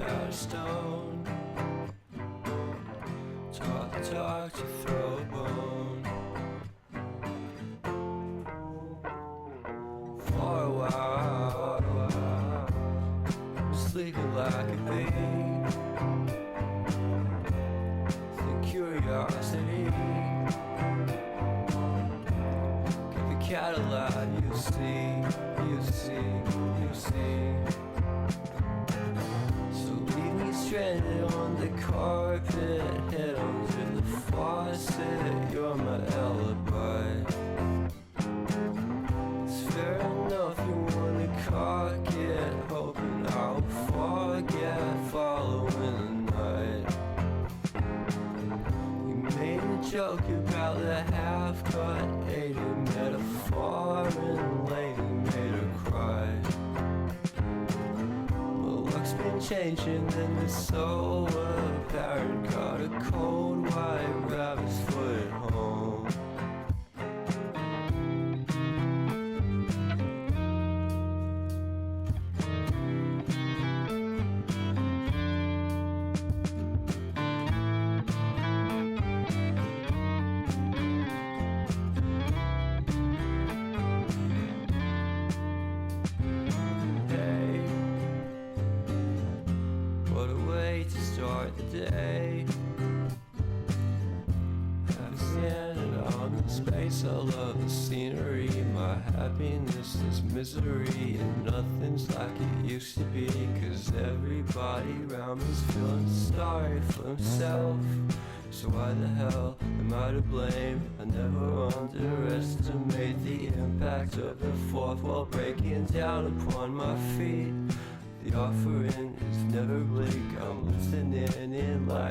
out of stone. Taught the dark to throw a bone. For a while, sleeping like a bee. The curiosity, give a cat a light. You see, you see, you see. So leave me stranded on the carpet, head under the faucet. You're my alibi. It's fair enough you wanna cock it, hoping I'll forget following the night. You made a joke about the half-cut, ate a metaphor and lady made her cry. Well, luck's been changing and it's so apparent. Got a cold white rabbit's foot at home. What a way to start the day. I've standing on the space. I love the scenery. My happiness is misery, and nothing's like it used to be. Cause everybody around me's feeling sorry for himself. So why the hell am I to blame? I never underestimate the impact of the fourth wall breaking down upon my feet. The offering is never bleak. I'm listening in like